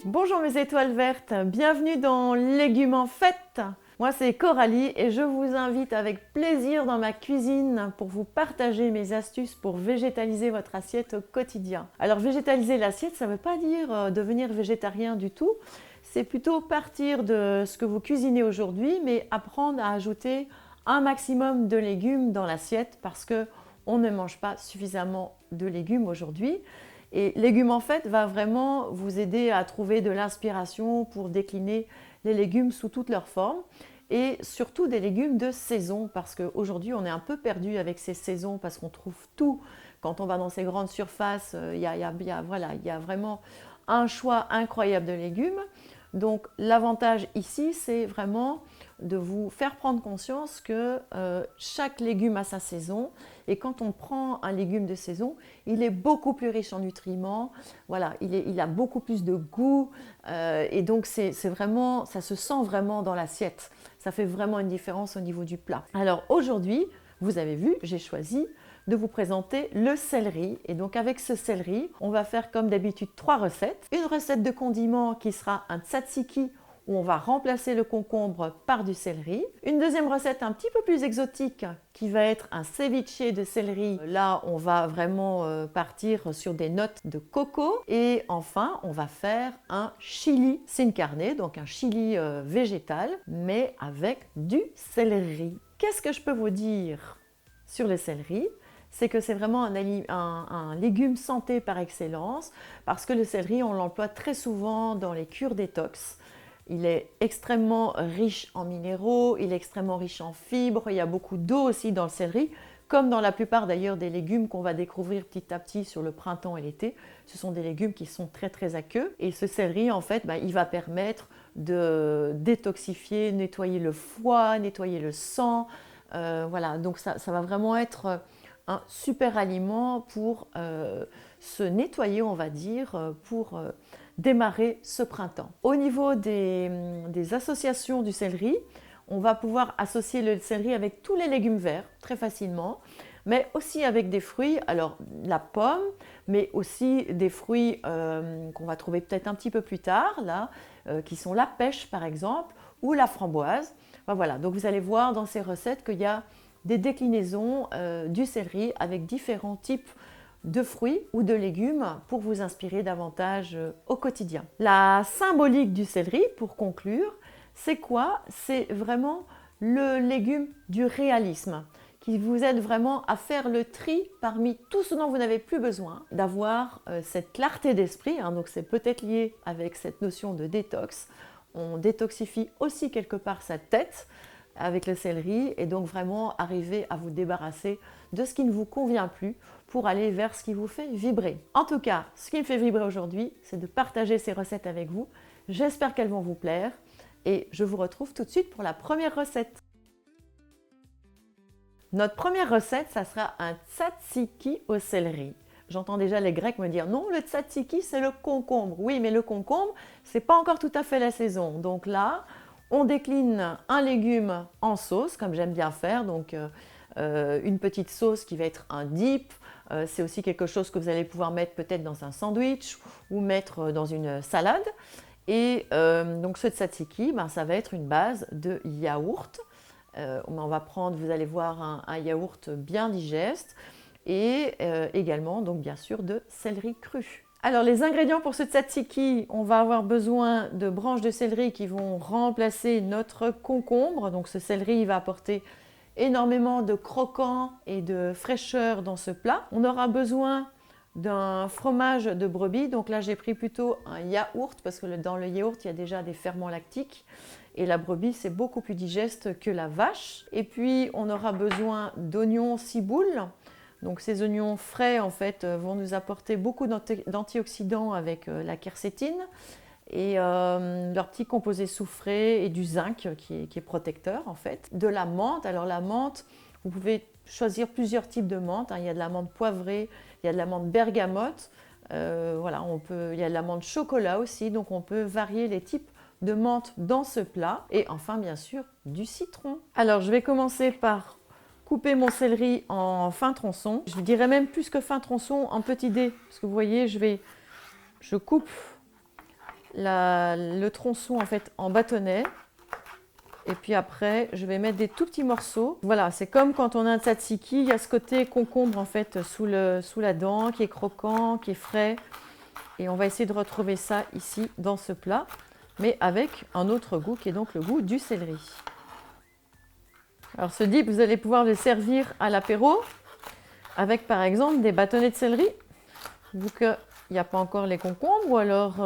Bonjour mes étoiles vertes, bienvenue dans Légumes en fête. Moi c'est Coralie et je vous invite avec plaisir dans ma cuisine pour vous partager mes astuces pour végétaliser votre assiette au quotidien. Alors végétaliser l'assiette, ça ne veut pas dire devenir végétarien du tout, c'est plutôt partir de ce que vous cuisinez aujourd'hui mais apprendre à ajouter un maximum de légumes dans l'assiette parce qu'on ne mange pas suffisamment de légumes aujourd'hui. Et Légumes en fait va vraiment vous aider à trouver de l'inspiration pour décliner les légumes sous toutes leurs formes et surtout des légumes de saison parce qu'aujourd'hui on est un peu perdu avec ces saisons parce qu'on trouve tout quand on va dans ces grandes surfaces. Il y a vraiment un choix incroyable de légumes. Donc l'avantage ici c'est vraiment de vous faire prendre conscience que chaque légume a sa saison et quand on prend un légume de saison, il est beaucoup plus riche en nutriments, voilà, il a beaucoup plus de goût et donc c'est vraiment, ça se sent vraiment dans l'assiette, ça fait vraiment une différence au niveau du plat. Alors aujourd'hui, vous avez vu, j'ai choisi de vous présenter le céleri. Et donc avec ce céleri, on va faire comme d'habitude 3 recettes. Une recette de condiment qui sera un tzatziki où on va remplacer le concombre par du céleri. Une deuxième recette un petit peu plus exotique qui va être un ceviche de céleri. Là, on va vraiment partir sur des notes de coco. Et enfin, on va faire un chili sin carne, donc un chili végétal, mais avec du céleri. Qu'est-ce que je peux vous dire sur le céleri? C'est que c'est vraiment un légume santé par excellence parce que le céleri, on l'emploie très souvent dans les cures détox. Il est extrêmement riche en minéraux, il est extrêmement riche en fibres, il y a beaucoup d'eau aussi dans le céleri, comme dans la plupart d'ailleurs des légumes qu'on va découvrir petit à petit sur le printemps et l'été. Ce sont des légumes qui sont très très aqueux et ce céleri en fait, il va permettre de détoxifier, nettoyer le foie, nettoyer le sang. Voilà, donc ça va vraiment être un super aliment pour se nettoyer, on va dire, pour démarrer ce printemps. Au niveau des associations du céleri, on va pouvoir associer le céleri avec tous les légumes verts très facilement, mais aussi avec des fruits, alors la pomme, mais aussi des fruits qu'on va trouver peut-être un petit peu plus tard, là, qui sont la pêche par exemple, ou la framboise. Ben voilà, donc vous allez voir dans ces recettes qu'il y a des déclinaisons du céleri avec différents types de fruits ou de légumes pour vous inspirer davantage au quotidien. La symbolique du céleri, pour conclure, c'est quoi? C'est vraiment le légume du réalisme qui vous aide vraiment à faire le tri parmi tout ce dont vous n'avez plus besoin, d'avoir cette clarté d'esprit, hein, donc c'est peut-être lié avec cette notion de détox. On détoxifie aussi quelque part sa tête avec le céleri et donc vraiment arriver à vous débarrasser de ce qui ne vous convient plus pour aller vers ce qui vous fait vibrer. En tout cas, ce qui me fait vibrer aujourd'hui, c'est de partager ces recettes avec vous. J'espère qu'elles vont vous plaire et je vous retrouve tout de suite pour la première recette. Notre première recette, ça sera un tzatziki au céleri. J'entends déjà les Grecs me dire non, le tzatziki c'est le concombre. Oui, mais le concombre, c'est pas encore tout à fait la saison. Donc là, on décline un légume en sauce, comme j'aime bien faire, donc une petite sauce qui va être un dip. C'est aussi quelque chose que vous allez pouvoir mettre peut-être dans un sandwich ou mettre dans une salade. Et donc ce tzatziki, ça va être une base de yaourt. On va prendre, vous allez voir, un yaourt bien digeste et également, donc bien sûr, de céleri cru. Alors les ingrédients pour ce tzatziki, on va avoir besoin de branches de céleri qui vont remplacer notre concombre. Donc ce céleri va apporter énormément de croquant et de fraîcheur dans ce plat. On aura besoin d'un fromage de brebis. Donc là j'ai pris plutôt un yaourt parce que dans le yaourt il y a déjà des ferments lactiques. Et la brebis c'est beaucoup plus digeste que la vache. Et puis on aura besoin d'oignons ciboule. Donc ces oignons frais en fait vont nous apporter beaucoup d'antioxydants avec la quercétine et leur petit composé soufré et du zinc qui est protecteur en fait. De la menthe, alors la menthe, vous pouvez choisir plusieurs types de menthe, hein. Il y a de la menthe poivrée, il y a de la menthe bergamote, voilà, il y a de la menthe chocolat aussi, donc on peut varier les types de menthe dans ce plat. Et enfin bien sûr du citron. Alors je vais commencer par couper mon céleri en fin tronçons. Je dirais même plus que fin tronçons, en petits dés. Parce que vous voyez, je coupe le tronçon en fait en bâtonnet. Et puis après, je vais mettre des tout petits morceaux. Voilà, c'est comme quand on a un tzatziki, il y a ce côté concombre en fait sous la dent, qui est croquant, qui est frais. Et on va essayer de retrouver ça ici dans ce plat, mais avec un autre goût qui est donc le goût du céleri. Alors ce dip, vous allez pouvoir le servir à l'apéro avec par exemple des bâtonnets de céleri, vu qu'il n'y a pas encore les concombres, ou alors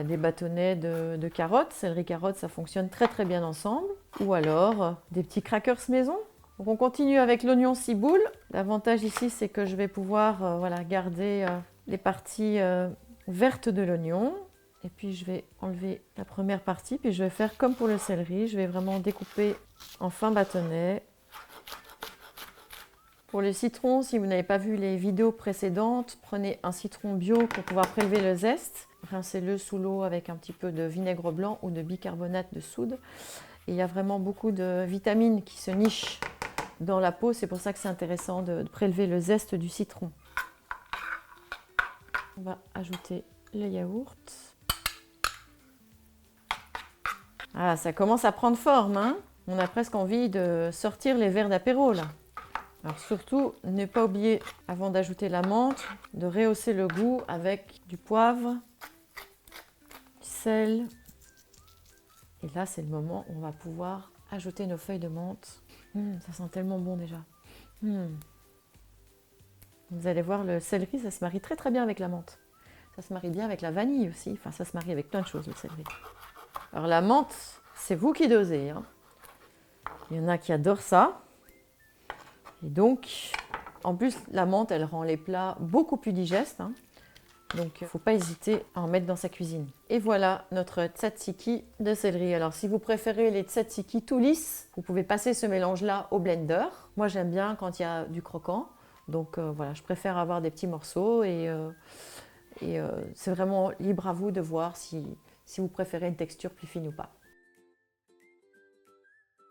des bâtonnets de carottes. Céleri carottes, ça fonctionne très très bien ensemble. Ou alors des petits crackers maison. Donc on continue avec l'oignon ciboule. L'avantage ici, c'est que je vais pouvoir garder les parties vertes de l'oignon. Et puis je vais enlever la première partie, puis je vais faire comme pour le céleri. Je vais vraiment découper en fins bâtonnets. Pour le citron, si vous n'avez pas vu les vidéos précédentes, prenez un citron bio pour pouvoir prélever le zeste. Rincez-le sous l'eau avec un petit peu de vinaigre blanc ou de bicarbonate de soude. Et il y a vraiment beaucoup de vitamines qui se nichent dans la peau. C'est pour ça que c'est intéressant de prélever le zeste du citron. On va ajouter le yaourt. Ah, ça commence à prendre forme, hein. On a presque envie de sortir les verres d'apéro là. Alors surtout, ne pas oublier, avant d'ajouter la menthe, de rehausser le goût avec du poivre, du sel. Et là, c'est le moment où on va pouvoir ajouter nos feuilles de menthe. Ça sent tellement bon déjà. Vous allez voir, le céleri, ça se marie très très bien avec la menthe. Ça se marie bien avec la vanille aussi. Enfin, ça se marie avec plein de choses, le céleri. Alors la menthe, c'est vous qui dosez, hein. Il y en a qui adorent ça. Et donc, en plus, la menthe, elle rend les plats beaucoup plus digestes, hein. Donc, il ne faut pas hésiter à en mettre dans sa cuisine. Et voilà notre tzatziki de céleri. Alors, si vous préférez les tzatziki tout lisses, vous pouvez passer ce mélange-là au blender. Moi, j'aime bien quand il y a du croquant. Donc, voilà, je préfère avoir des petits morceaux. Et c'est vraiment libre à vous de voir si vous préférez une texture plus fine ou pas.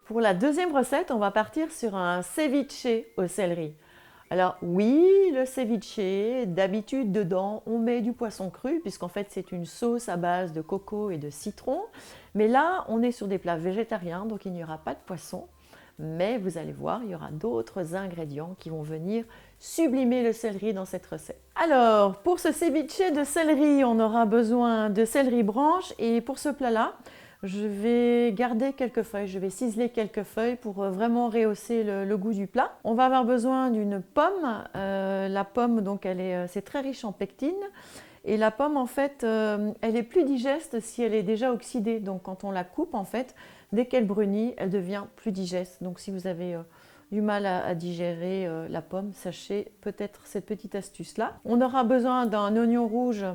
Pour la deuxième recette, on va partir sur un ceviche au céleri. Alors oui, le ceviche, d'habitude dedans on met du poisson cru puisqu'en fait c'est une sauce à base de coco et de citron. Mais là on est sur des plats végétariens donc il n'y aura pas de poisson. Mais vous allez voir, il y aura d'autres ingrédients qui vont venir sublimer le céleri dans cette recette. Alors pour ce ceviche de céleri, on aura besoin de céleri branche et pour ce plat-là, je vais garder quelques feuilles, je vais ciseler quelques feuilles pour vraiment rehausser le goût du plat. On va avoir besoin d'une pomme. La pomme, donc, c'est très riche en pectine. Et la pomme, en fait, elle est plus digeste si elle est déjà oxydée. Donc, quand on la coupe, en fait, dès qu'elle brunit, elle devient plus digeste. Donc, si vous avez du mal à digérer la pomme, sachez peut-être cette petite astuce-là. On aura besoin d'un oignon rouge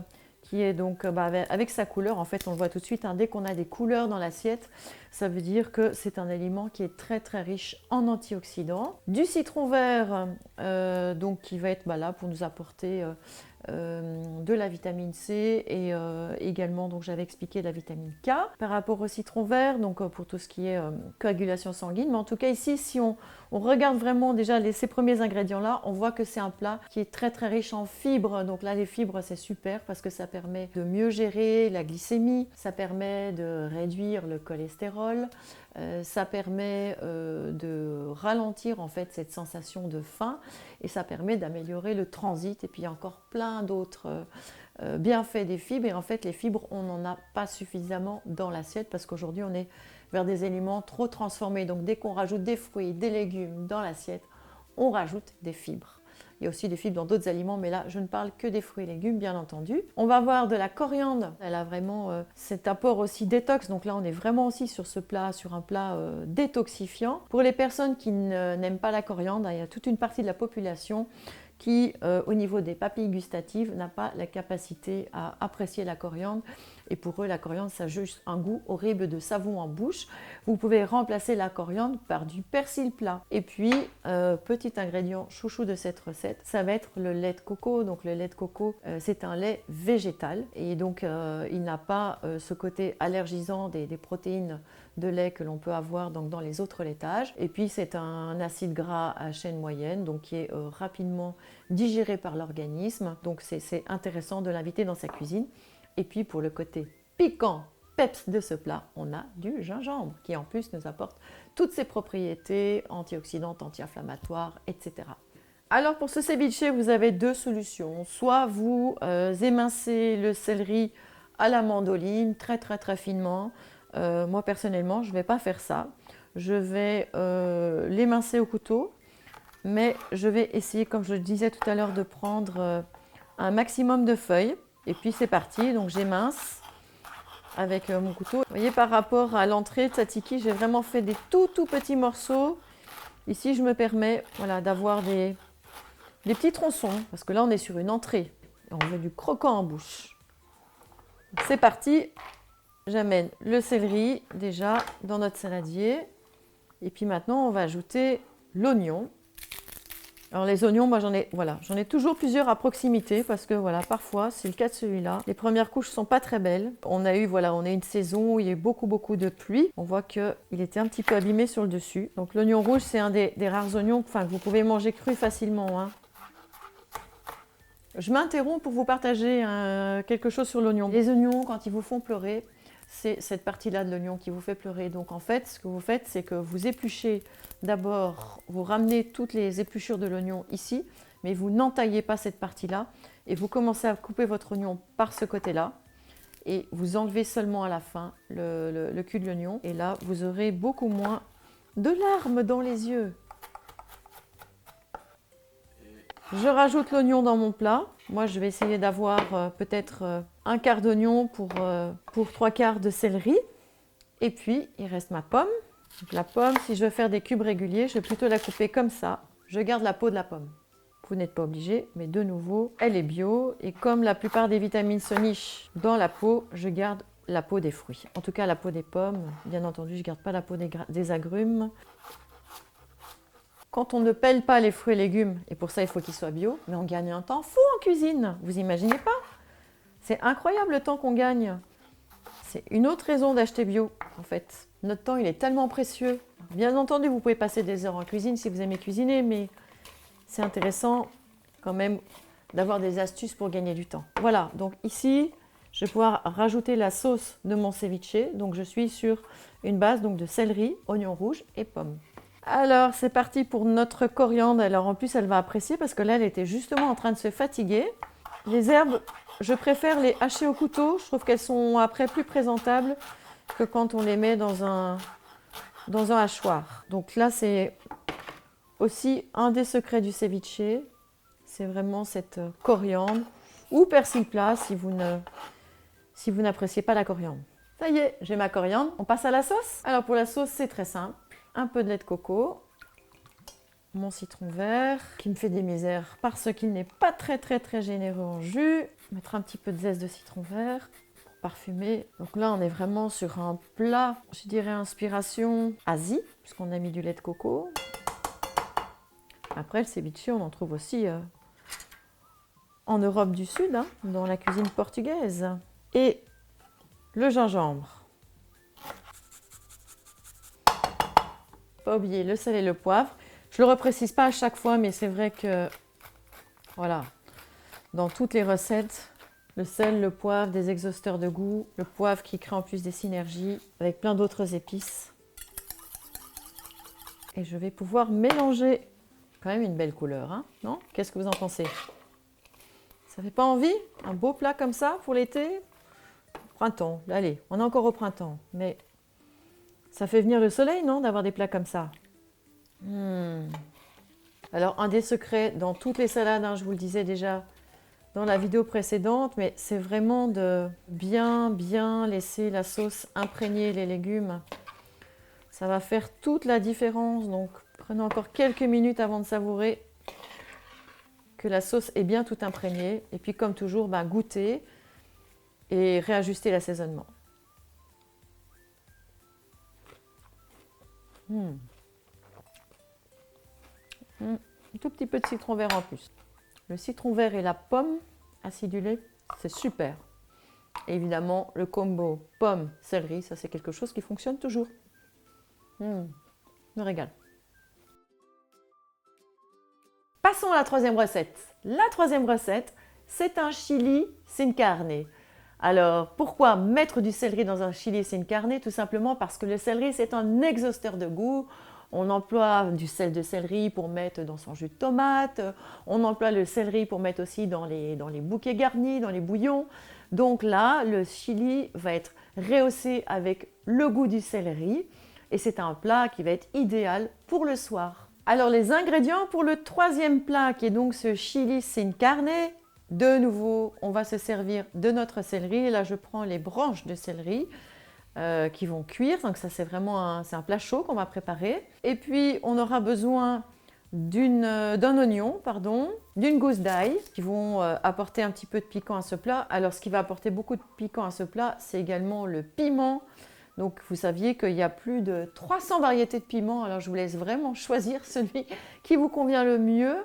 qui est donc avec sa couleur. En fait, on le voit tout de suite, hein, dès qu'on a des couleurs dans l'assiette, ça veut dire que c'est un aliment qui est très très riche en antioxydants. Du citron vert, donc qui va être là pour nous apporter de la vitamine C et également, donc j'avais expliqué, la vitamine K. Par rapport au citron vert, donc pour tout ce qui est coagulation sanguine, mais en tout cas ici, si on regarde vraiment déjà ces premiers ingrédients là, on voit que c'est un plat qui est très très riche en fibres. Donc là, les fibres, c'est super parce que ça permet de mieux gérer la glycémie, ça permet de réduire le cholestérol, ça permet de ralentir en fait cette sensation de faim et ça permet d'améliorer le transit. Et puis il y a encore plein d'autres bienfaits des fibres. Et en fait, les fibres, on n'en a pas suffisamment dans l'assiette parce qu'aujourd'hui, on est vers des aliments trop transformés. Donc dès qu'on rajoute des fruits, des légumes dans l'assiette, on rajoute des fibres. Il y a aussi des fibres dans d'autres aliments, mais là, je ne parle que des fruits et légumes, bien entendu. On va avoir de la coriandre. Elle a vraiment cet apport aussi détox. Donc là, on est vraiment aussi sur ce plat, sur un plat détoxifiant. Pour les personnes qui n'aiment pas la coriandre, il y a toute une partie de la population qui, au niveau des papilles gustatives, n'a pas la capacité à apprécier la coriandre. Et pour eux, la coriandre, ça a juste un goût horrible de savon en bouche. Vous pouvez remplacer la coriandre par du persil plat. Et puis, petit ingrédient chouchou de cette recette, ça va être le lait de coco. Donc le lait de coco, c'est un lait végétal. Et donc, il n'a pas ce côté allergisant des protéines de lait que l'on peut avoir donc, dans les autres laitages. Et puis, c'est un acide gras à chaîne moyenne, donc qui est rapidement digéré par l'organisme. Donc, c'est intéressant de l'inviter dans sa cuisine. Et puis pour le côté piquant peps de ce plat, on a du gingembre qui en plus nous apporte toutes ses propriétés antioxydantes, anti-inflammatoires, etc. Alors pour ce ceviche, vous avez deux solutions. Soit vous émincez le céleri à la mandoline très finement. Moi personnellement, je ne vais pas faire ça. Je vais l'émincer au couteau, mais je vais essayer, comme je le disais tout à l'heure, de prendre un maximum de feuilles. Et puis c'est parti, donc j'émince avec mon couteau. Vous voyez, par rapport à l'entrée de tzatziki, j'ai vraiment fait des tout petits morceaux. Ici, je me permets d'avoir des petits tronçons, parce que là, on est sur une entrée. Et on veut du croquant en bouche. C'est parti. J'amène le céleri déjà dans notre saladier. Et puis maintenant, on va ajouter l'oignon. Alors les oignons, moi j'en ai toujours plusieurs à proximité parce que parfois, c'est le cas de celui-là. Les premières couches sont pas très belles. On a eu une saison où il y a eu beaucoup de pluie. On voit qu'il était un petit peu abîmé sur le dessus. Donc l'oignon rouge, c'est un des rares oignons que vous pouvez manger cru facilement, hein. Je m'interromps pour vous partager quelque chose sur l'oignon. Les oignons, quand ils vous font pleurer, c'est cette partie-là de l'oignon qui vous fait pleurer. Donc en fait, ce que vous faites, c'est que vous épluchez d'abord, vous ramenez toutes les épluchures de l'oignon ici, mais vous n'entaillez pas cette partie-là et vous commencez à couper votre oignon par ce côté-là et vous enlevez seulement à la fin le cul de l'oignon et là, vous aurez beaucoup moins de larmes dans les yeux. Je rajoute l'oignon dans mon plat. Moi, je vais essayer d'avoir peut-être un quart d'oignon pour 3/4 de céleri. Et puis, il reste ma pomme. Donc, la pomme, si je veux faire des cubes réguliers, je vais plutôt la couper comme ça. Je garde la peau de la pomme. Vous n'êtes pas obligé, mais de nouveau, elle est bio. Et comme la plupart des vitamines se nichent dans la peau, je garde la peau des fruits. En tout cas, la peau des pommes. Bien entendu, je ne garde pas la peau des agrumes. Quand on ne pèle pas les fruits et légumes, et pour ça il faut qu'ils soient bio, mais on gagne un temps fou en cuisine, vous imaginez pas? C'est incroyable le temps qu'on gagne. C'est une autre raison d'acheter bio en fait. Notre temps il est tellement précieux. Bien entendu vous pouvez passer des heures en cuisine si vous aimez cuisiner, mais c'est intéressant quand même d'avoir des astuces pour gagner du temps. Voilà, donc ici je vais pouvoir rajouter la sauce de mon ceviche. Donc je suis sur une base donc, de céleri, oignon rouge et pommes. Alors, c'est parti pour notre coriandre. Alors, en plus, elle va apprécier parce que là, elle était justement en train de se fatiguer. Les herbes, je préfère les hacher au couteau. Je trouve qu'elles sont après plus présentables que quand on les met dans un hachoir. Donc là, c'est aussi un des secrets du ceviche. C'est vraiment cette coriandre ou persil plat si vous n'appréciez pas la coriandre. Ça y est, j'ai ma coriandre. On passe à la sauce. Alors, pour la sauce, c'est très simple. Un peu de lait de coco, mon citron vert qui me fait des misères parce qu'il n'est pas très généreux en jus. Mettre un petit peu de zeste de citron vert pour parfumer. Donc là, on est vraiment sur un plat, je dirais inspiration Asie, puisqu'on a mis du lait de coco. Après, le ceviche, on en trouve aussi en Europe du Sud, hein, dans la cuisine portugaise. Et le gingembre. Pas oublier le sel et le poivre. Je ne le reprécise pas à chaque fois, mais c'est vrai que, voilà, dans toutes les recettes, le sel, le poivre, des exhausteurs de goût, le poivre qui crée en plus des synergies avec plein d'autres épices. Et je vais pouvoir mélanger. Quand même une belle couleur, hein, non? Qu'est-ce que vous en pensez? Ça fait pas envie? Un beau plat comme ça pour l'été? Printemps, allez, on est encore au printemps, mais ça fait venir le soleil, non, d'avoir des plats comme ça? Alors, un des secrets dans toutes les salades, hein, je vous le disais déjà dans la vidéo précédente, mais c'est vraiment de bien laisser la sauce imprégner les légumes. Ça va faire toute la différence, donc prenez encore quelques minutes avant de savourer que la sauce est bien tout imprégnée. Et puis, comme toujours, goûtez et réajuster l'assaisonnement. Un tout petit peu de citron vert en plus. Le citron vert et la pomme acidulée, c'est super. Et évidemment, le combo pomme-céleri, ça c'est quelque chose qui fonctionne toujours. Me régale. Passons à la troisième recette. La troisième recette, c'est un chili sin carne. Alors, pourquoi mettre du céleri dans un chili sin carne? Tout simplement parce que le céleri, c'est un exhausteur de goût. On emploie du sel de céleri pour mettre dans son jus de tomate. On emploie le céleri pour mettre aussi dans les bouquets garnis, dans les bouillons. Donc là, le chili va être rehaussé avec le goût du céleri. Et c'est un plat qui va être idéal pour le soir. Alors les ingrédients pour le troisième plat, qui est donc ce chili sin carne. De nouveau, on va se servir de notre céleri. Là, je prends les branches de céleri qui vont cuire. Donc ça, c'est vraiment un plat chaud qu'on va préparer. Et puis, on aura besoin d'un oignon, d'une gousse d'ail qui vont apporter un petit peu de piquant à ce plat. Alors, ce qui va apporter beaucoup de piquant à ce plat, c'est également le piment. Donc, vous saviez qu'il y a plus de 300 variétés de piments. Alors, je vous laisse vraiment choisir celui qui vous convient le mieux.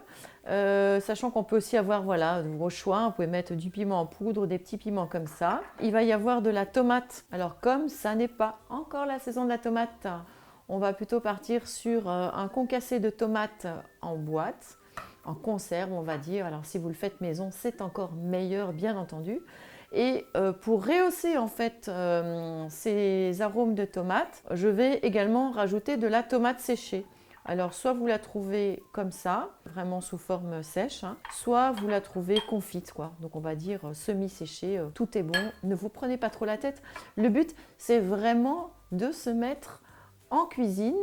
Sachant qu'on peut aussi avoir vos choix, vous pouvez mettre du piment en poudre, des petits piments comme ça. Il va y avoir de la tomate. Alors comme ça n'est pas encore la saison de la tomate, on va plutôt partir sur un concassé de tomates en boîte, en conserve on va dire. Alors si vous le faites maison, c'est encore meilleur bien entendu. Et pour rehausser en fait ces arômes de tomates, je vais également rajouter de la tomate séchée. Alors, soit vous la trouvez comme ça, vraiment sous forme sèche, soit vous la trouvez confite, quoi. Donc, on va dire semi-séchée, tout est bon. Ne vous prenez pas trop la tête. Le but, c'est vraiment de se mettre en cuisine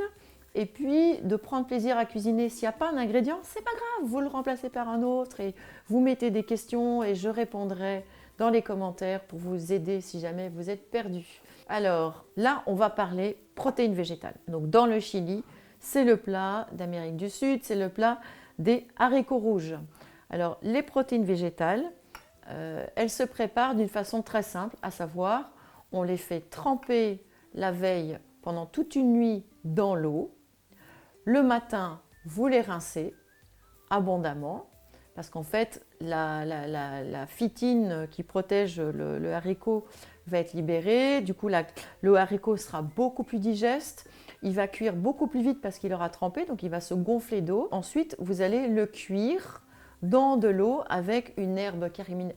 et puis de prendre plaisir à cuisiner. S'il n'y a pas un ingrédient, c'est pas grave, vous le remplacez par un autre et vous mettez des questions et je répondrai dans les commentaires pour vous aider si jamais vous êtes perdu. Alors, là, on va parler protéines végétales. Donc, dans le chili, c'est le plat d'Amérique du Sud, c'est le plat des haricots rouges. Alors, les protéines végétales, elles se préparent d'une façon très simple, à savoir, on les fait tremper la veille pendant toute une nuit dans l'eau. Le matin, vous les rincez abondamment, parce qu'en fait, la phytine qui protège le haricot va être libérée. Du coup, le haricot sera beaucoup plus digeste. Il va cuire beaucoup plus vite parce qu'il aura trempé, donc il va se gonfler d'eau. Ensuite, vous allez le cuire dans de l'eau avec une herbe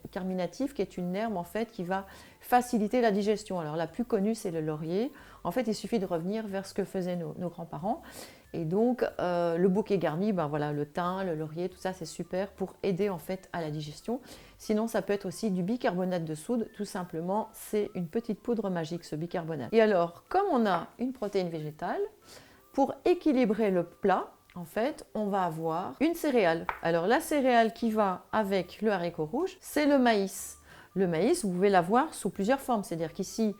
carminative qui est une herbe en fait qui va faciliter la digestion. Alors la plus connue, c'est le laurier. En fait, il suffit de revenir vers ce que faisaient nos grands-parents. Et donc, le bouquet garni, le thym, le laurier, tout ça, c'est super pour aider en fait à la digestion. Sinon, ça peut être aussi du bicarbonate de soude. Tout simplement, c'est une petite poudre magique, ce bicarbonate. Et alors, comme on a une protéine végétale, pour équilibrer le plat, en fait, on va avoir une céréale. Alors, la céréale qui va avec le haricot rouge, c'est le maïs. Le maïs, vous pouvez l'avoir sous plusieurs formes. C'est-à-dire qu'ici,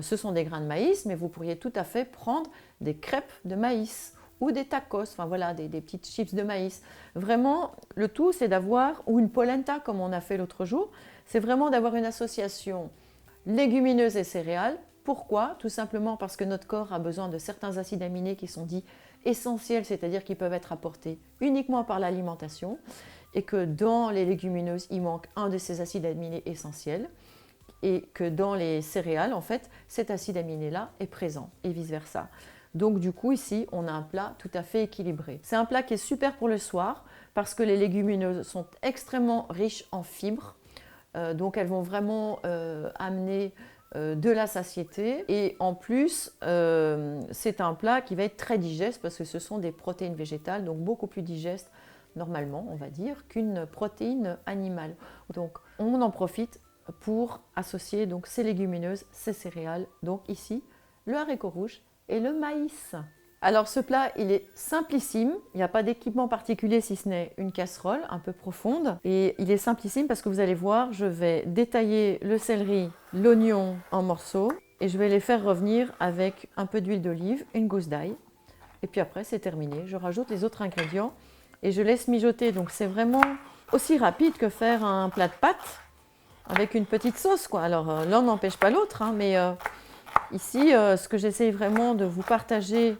ce sont des grains de maïs, mais vous pourriez tout à fait prendre des crêpes de maïs ou des tacos, des petites chips de maïs. Vraiment, le tout, c'est d'avoir, ou une polenta comme on a fait l'autre jour, c'est vraiment d'avoir une association légumineuse et céréales. Pourquoi? Tout simplement parce que notre corps a besoin de certains acides aminés qui sont dits essentiels, c'est-à-dire qu'ils peuvent être apportés uniquement par l'alimentation, et que dans les légumineuses, il manque un de ces acides aminés essentiels, et que dans les céréales, en fait, cet acide aminé-là est présent, et vice-versa. Donc du coup, ici, on a un plat tout à fait équilibré. C'est un plat qui est super pour le soir, parce que les légumineuses sont extrêmement riches en fibres, donc elles vont vraiment amener de la satiété. Et en plus, c'est un plat qui va être très digeste, parce que ce sont des protéines végétales, donc beaucoup plus digestes, normalement, on va dire, qu'une protéine animale. Donc on en profite pour associer donc ces légumineuses, ces céréales, donc ici, le haricot rouge et le maïs. Alors ce plat, il est simplissime, il n'y a pas d'équipement particulier si ce n'est une casserole un peu profonde. Et il est simplissime parce que vous allez voir, je vais détailler le céleri, l'oignon en morceaux et je vais les faire revenir avec un peu d'huile d'olive, une gousse d'ail. Et puis après, c'est terminé. Je rajoute les autres ingrédients et je laisse mijoter. Donc c'est vraiment aussi rapide que faire un plat de pâtes avec une petite sauce, quoi. Alors l'un n'empêche pas l'autre, mais ici, ce que j'essaye vraiment de vous partager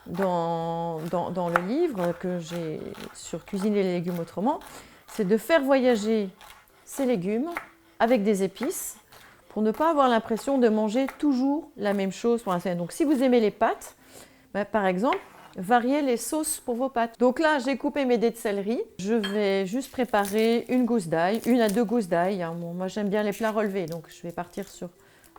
dans le livre que j'ai sur Cuisiner les légumes autrement, c'est de faire voyager ces légumes avec des épices pour ne pas avoir l'impression de manger toujours la même chose pour un certain. Donc si vous aimez les pâtes, par exemple, varier les sauces pour vos pâtes. Donc là, j'ai coupé mes dés de céleri. Je vais juste préparer une gousse d'ail, 1 à 2 gousses d'ail. Hein. Bon, moi, j'aime bien les plats relevés, donc je vais partir sur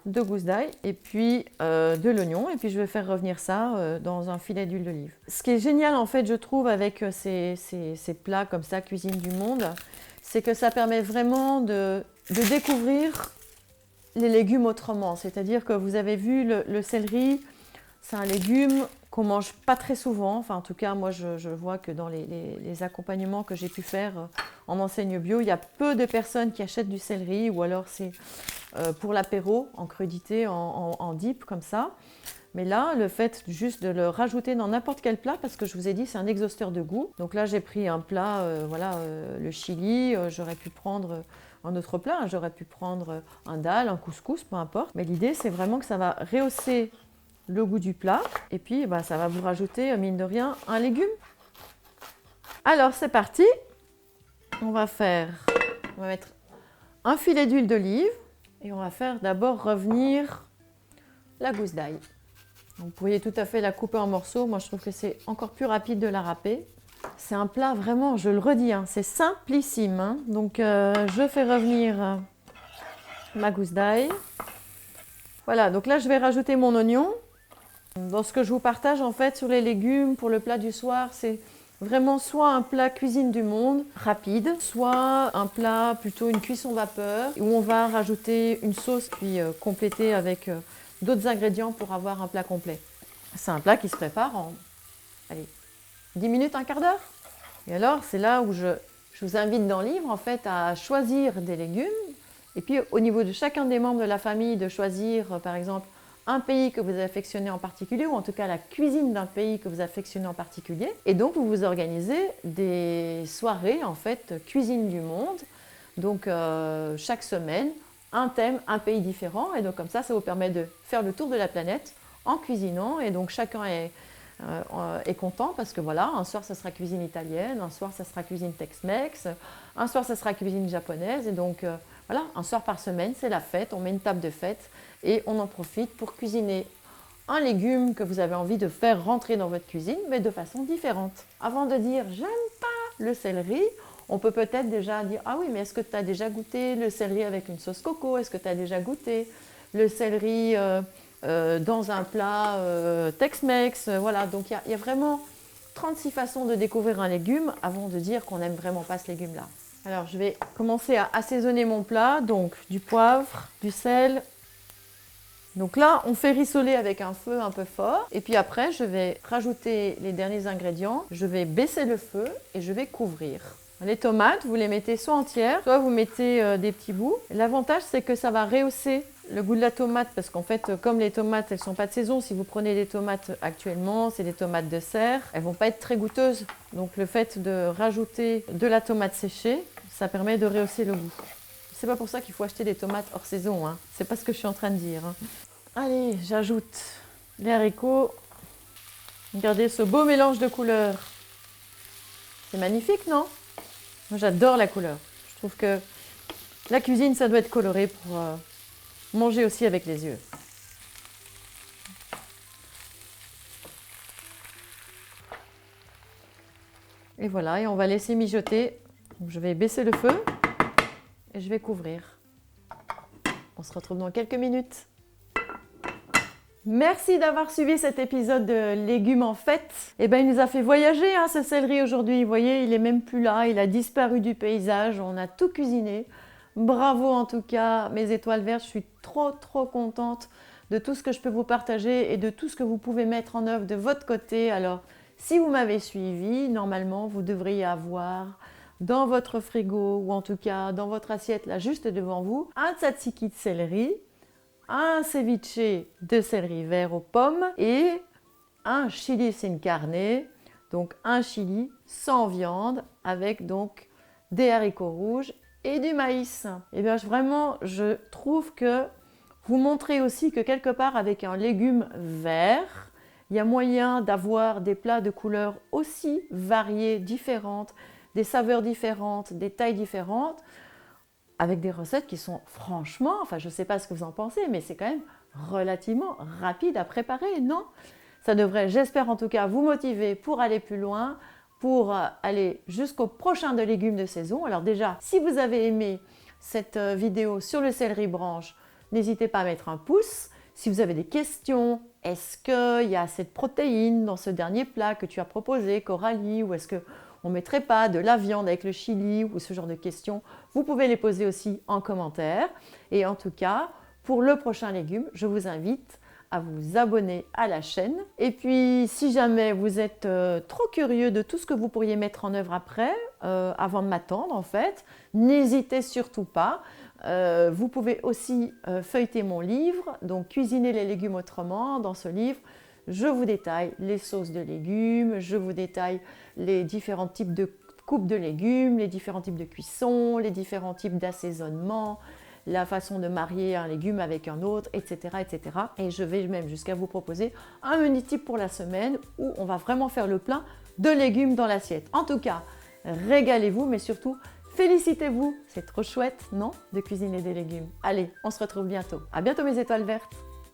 2 gousses d'ail et puis de l'oignon. Et puis, je vais faire revenir ça dans un filet d'huile d'olive. Ce qui est génial, en fait, je trouve, avec ces plats comme ça, cuisine du monde, c'est que ça permet vraiment de découvrir les légumes autrement. C'est-à-dire que vous avez vu le céleri, c'est un légume qu'on mange pas très souvent. Enfin, en tout cas, moi, je vois que dans les accompagnements que j'ai pu faire en enseigne bio, il y a peu de personnes qui achètent du céleri ou alors c'est pour l'apéro, en crudité, en dip, comme ça. Mais là, le fait juste de le rajouter dans n'importe quel plat, parce que je vous ai dit, c'est un exhausteur de goût. Donc là, j'ai pris un plat, le chili. J'aurais pu prendre un autre plat. Hein. J'aurais pu prendre un dal, un couscous, peu importe. Mais l'idée, c'est vraiment que ça va rehausser le goût du plat. Et puis, ça va vous rajouter, mine de rien, un légume. Alors, c'est parti. On va mettre un filet d'huile d'olive. Et on va faire d'abord revenir la gousse d'ail. Vous pourriez tout à fait la couper en morceaux. Moi, je trouve que c'est encore plus rapide de la râper. C'est un plat vraiment, je le redis, hein, c'est simplissime. Hein. Donc, je fais revenir ma gousse d'ail. Voilà, donc là, je vais rajouter mon oignon. Dans ce que je vous partage, en fait, sur les légumes pour le plat du soir, c'est vraiment soit un plat cuisine du monde, rapide, soit un plat plutôt une cuisson vapeur, où on va rajouter une sauce, puis compléter avec d'autres ingrédients pour avoir un plat complet. C'est un plat qui se prépare en 10 minutes, un quart d'heure. Et alors, c'est là où je vous invite dans le livre, en fait, à choisir des légumes. Et puis, au niveau de chacun des membres de la famille, de choisir, par exemple, un pays que vous affectionnez en particulier, ou en tout cas la cuisine d'un pays que vous affectionnez en particulier. Et donc, vous vous organisez des soirées, en fait, cuisine du monde. Donc, chaque semaine, un thème, un pays différent. Et donc, comme ça vous permet de faire le tour de la planète en cuisinant. Et donc, chacun est content parce que voilà, un soir, ça sera cuisine italienne, un soir, ça sera cuisine Tex-Mex, un soir, ça sera cuisine japonaise. Et donc, voilà, un soir par semaine, c'est la fête. On met une table de fête et on en profite pour cuisiner un légume que vous avez envie de faire rentrer dans votre cuisine, mais de façon différente. Avant de dire « j'aime pas le céleri », on peut peut-être déjà dire « ah oui, mais est-ce que tu as déjà goûté le céleri avec une sauce coco? Est-ce que tu as déjà goûté le céleri dans un plat Tex-Mex ?» Voilà, donc il y a vraiment 36 façons de découvrir un légume avant de dire qu'on n'aime vraiment pas ce légume-là. Alors, je vais commencer à assaisonner mon plat, donc du poivre, du sel. Donc là, on fait rissoler avec un feu un peu fort. Et puis après, je vais rajouter les derniers ingrédients. Je vais baisser le feu et je vais couvrir. Les tomates, vous les mettez soit entières, soit vous mettez des petits bouts. L'avantage, c'est que ça va rehausser le goût de la tomate parce qu'en fait, comme les tomates, elles ne sont pas de saison, si vous prenez des tomates actuellement, c'est des tomates de serre, elles ne vont pas être très goûteuses. Donc le fait de rajouter de la tomate séchée, ça permet de rehausser le goût. C'est pas pour ça qu'il faut acheter des tomates hors saison, hein. C'est pas ce que je suis en train de dire. Hein. Allez, j'ajoute les haricots. Regardez ce beau mélange de couleurs. C'est magnifique, non? Moi, j'adore la couleur. Je trouve que la cuisine, ça doit être coloré pour manger aussi avec les yeux. Et voilà, et on va laisser mijoter. Donc, je vais baisser le feu et je vais couvrir. On se retrouve dans quelques minutes. Merci d'avoir suivi cet épisode de Légumes en fête. Eh bien, il nous a fait voyager, hein, ce céleri aujourd'hui. Vous voyez, il n'est même plus là, il a disparu du paysage. On a tout cuisiné. Bravo en tout cas, mes étoiles vertes. Je suis trop contente de tout ce que je peux vous partager et de tout ce que vous pouvez mettre en œuvre de votre côté. Alors, si vous m'avez suivi, normalement, vous devriez avoir dans votre frigo ou en tout cas dans votre assiette, là, juste devant vous, un tzatziki de céleri, un ceviche de céleri vert aux pommes et un chili sin carne, donc un chili sans viande avec donc des haricots rouges et du maïs. Et bien vraiment, je trouve que vous montrez aussi que quelque part avec un légume vert, il y a moyen d'avoir des plats de couleurs aussi variées, différentes, des saveurs différentes, des tailles différentes, avec des recettes qui sont franchement, enfin je ne sais pas ce que vous en pensez, mais c'est quand même relativement rapide à préparer, non? Ça devrait, j'espère en tout cas, vous motiver pour aller plus loin, pour aller jusqu'au prochain de légumes de saison. Alors déjà, si vous avez aimé cette vidéo sur le céleri branche, n'hésitez pas à mettre un pouce. Si vous avez des questions, est-ce qu'il y a assez de protéines dans ce dernier plat que tu as proposé, Coralie, ou est-ce qu'on ne mettrait pas de la viande avec le chili ou ce genre de questions, vous pouvez les poser aussi en commentaire. Et en tout cas, pour le prochain légume, je vous invite à vous abonner à la chaîne. Et puis, si jamais vous êtes trop curieux de tout ce que vous pourriez mettre en œuvre après, avant de m'attendre en fait, n'hésitez surtout pas. Vous pouvez aussi feuilleter mon livre, donc Cuisiner les légumes autrement. Dans ce livre, je vous détaille les sauces de légumes, je vous détaille les différents types de coupes de légumes, les différents types de cuisson, les différents types d'assaisonnement, la façon de marier un légume avec un autre, etc., etc. Et je vais même jusqu'à vous proposer un menu type pour la semaine où on va vraiment faire le plein de légumes dans l'assiette. En tout cas, régalez-vous, mais surtout, félicitez-vous. C'est trop chouette, non, de cuisiner des légumes. Allez, on se retrouve bientôt. À bientôt mes étoiles vertes.